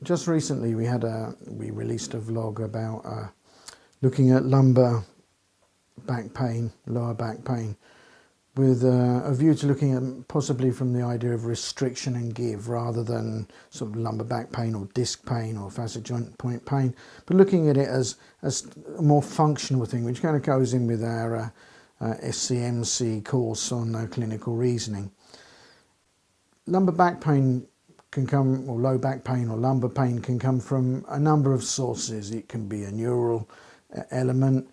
just recently we released a vlog about looking at lumbar back pain, lower back pain, with a view to looking at possibly from the idea of restriction and give rather than sort of lumbar back pain or disc pain or facet joint point pain, but looking at it as a more functional thing, which kind of goes in with our SCMC course on clinical reasoning. Lumbar back pain can come, or low back pain or lumbar pain can come from a number of sources. It can be a neural element,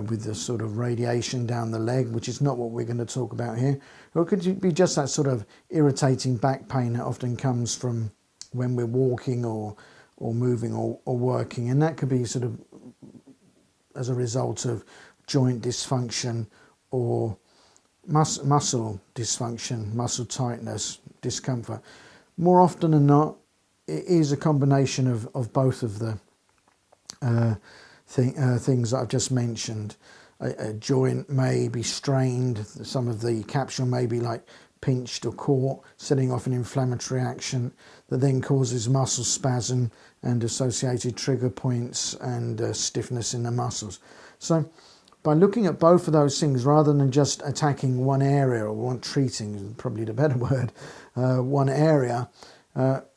with the sort of radiation down the leg, which is not what we're going to talk about here. Or it could be just that sort of irritating back pain that often comes from when we're walking or moving or working, and that could be sort of as a result of joint dysfunction or muscle dysfunction, muscle tightness, discomfort. More often than not, it is a combination of both of the things that I've just mentioned. A joint may be strained, some of the capsule may be like pinched or caught, setting off an inflammatory action that then causes muscle spasm and associated trigger points and stiffness in the muscles. So by looking at both of those things, rather than just attacking one area, or treating is probably the better word, one area,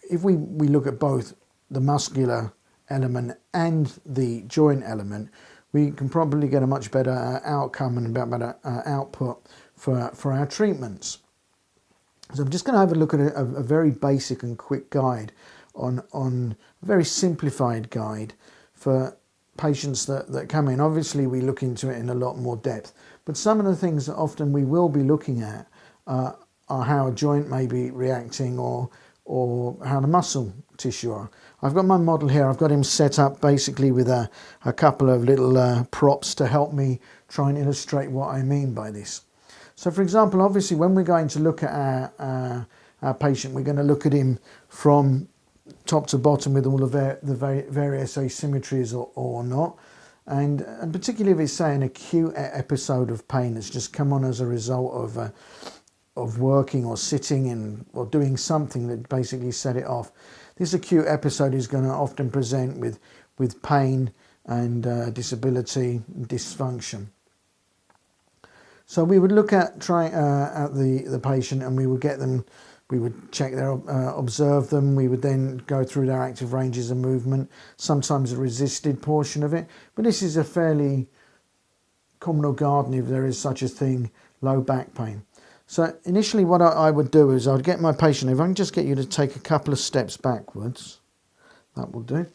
if we look at both the muscular element and the joint element, we can probably get a much better outcome and better output for our treatments. So I'm just going to have a look at a very basic and quick guide on a very simplified guide for patients that come in. Obviously we look into it in a lot more depth, but some of the things that often we will be looking at are how a joint may be reacting or how the muscle tissue are. I've got my model here. I've got him set up basically with a couple of little props to help me try and illustrate what I mean by this. So for example, obviously when we're going to look at our patient, we're going to look at him from top to bottom with all of the various asymmetries or not, and particularly if it's, say, an acute episode of pain that's just come on as a result of working or sitting or doing something that basically set it off. This acute episode is going to often present with pain and disability, dysfunction. So we would look at the patient, and we would get them. We would check observe them. We would then go through their active ranges of movement, sometimes a resisted portion of it. But this is a fairly common or garden, if there is such a thing, low back pain. So initially what I would do is I would get my patient, if I can just get you to take a couple of steps backwards, that will do.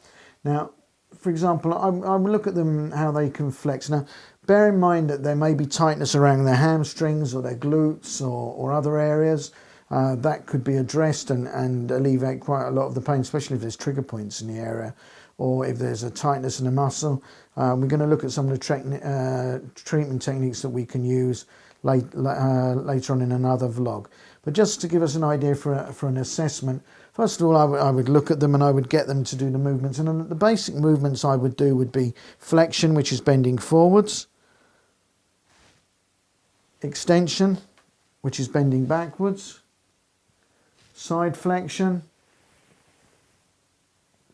Now, for example, I would look at them, how they can flex. Now, bear in mind that there may be tightness around their hamstrings or their glutes or other areas. That could be addressed and alleviate quite a lot of the pain, especially if there's trigger points in the area, or if there's a tightness in the muscle. We're going to look at some of the treatment techniques that we can use later on in another vlog. But just to give us an idea for an assessment, first of all, I would look at them and I would get them to do the movements. And the basic movements I would do would be flexion, which is bending forwards, extension, which is bending backwards, side flexion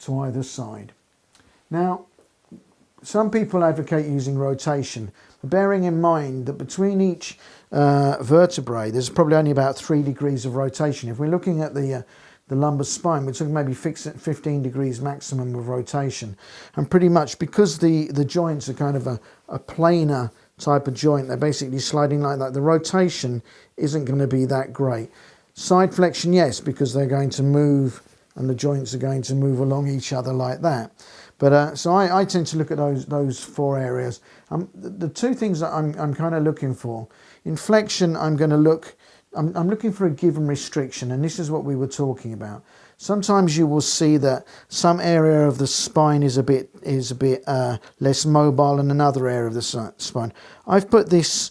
to either side. Now, some people advocate using rotation, but bearing in mind that between each vertebrae there's probably only about 3 degrees of rotation. If we're looking at the lumbar spine, we're talking maybe 15 degrees maximum of rotation, and pretty much because the joints are kind of a planar type of joint, they're basically sliding like that, the rotation isn't going to be that great. Side flexion, yes, because they're going to move and the joints are going to move along each other like that. But so I tend to look at those 4 areas. The 2 things that I'm kind of looking for in flexion, I'm looking for a given restriction, and this is what we were talking about. Sometimes you will see that some area of the spine is a bit less mobile than another area of the spine. I've put this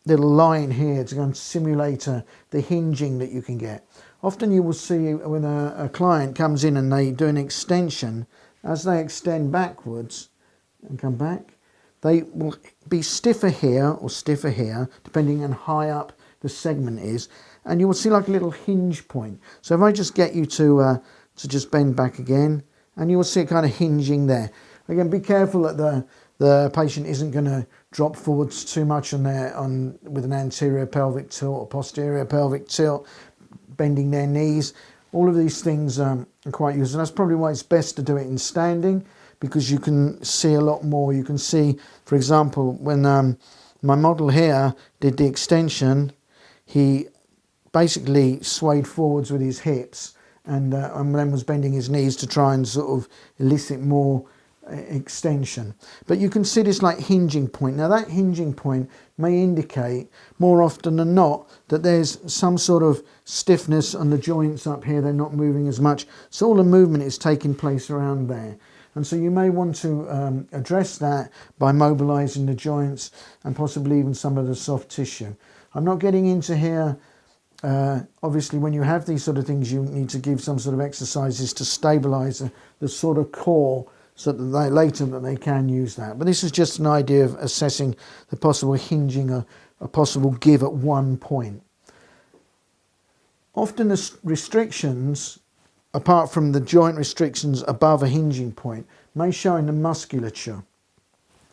little line here to go and simulate the hinging that you can get. Often you will see when a client comes in and they do an extension, as they extend backwards and come back, they will be stiffer here or stiffer here, depending on how high up the segment is, and you will see like a little hinge point. So if I just get you to to just bend back again, and you'll see it kind of hinging there. Again, be careful that the patient isn't going to drop forwards too much with an anterior pelvic tilt or posterior pelvic tilt, bending their knees. All of these things are quite useful. And that's probably why it's best to do it in standing, because you can see a lot more. You can see, for example, when my model here did the extension, he basically swayed forwards with his hips and then was bending his knees to try and sort of elicit more extension. But you can see this like hinging point. Now that hinging point may indicate more often than not that there's some sort of stiffness on the joints up here. They're not moving as much, so all the movement is taking place around there. And so you may want to address that by mobilizing the joints and possibly even some of the soft tissue. I'm not getting into here. Obviously, when you have these sort of things, you need to give some sort of exercises to stabilize the sort of core, so that they can use that. But this is just an idea of assessing the possible hinging, a possible give at one point. Often the restrictions, apart from the joint restrictions above a hinging point, may show in the musculature.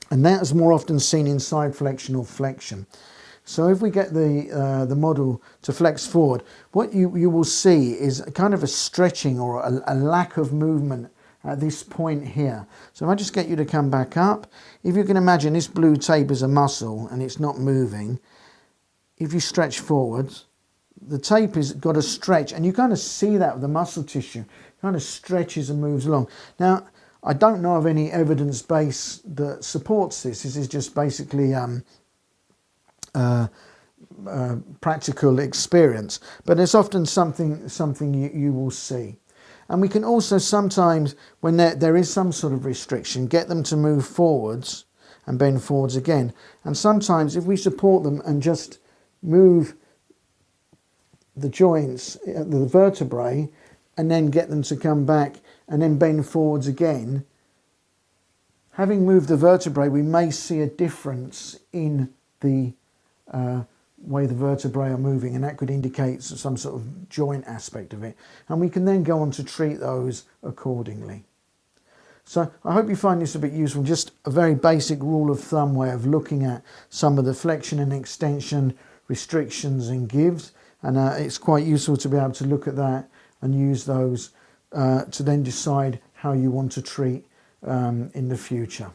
And that is more often seen in side flexion or flexion. So if we get the model to flex forward, what you will see is a kind of a stretching or a lack of movement at this point here. So if I just get you to come back up, if you can imagine this blue tape is a muscle and it's not moving, if you stretch forwards, the tape has got a stretch, and you kind of see that with the muscle tissue. It kind of stretches and moves along. Now, I don't know of any evidence base that supports this. This is just basically practical experience, but it's often something you will see. And we can also sometimes, when there is some sort of restriction, get them to move forwards and bend forwards again. And sometimes if we support them and just move the joints, the vertebrae, and then get them to come back and then bend forwards again, having moved the vertebrae, we may see a difference in the way the vertebrae are moving, and that could indicate some sort of joint aspect of it, and we can then go on to treat those accordingly. So I hope you find this a bit useful, just a very basic rule of thumb way of looking at some of the flexion and extension restrictions and gives, and it's quite useful to be able to look at that and use those to then decide how you want to treat in the future.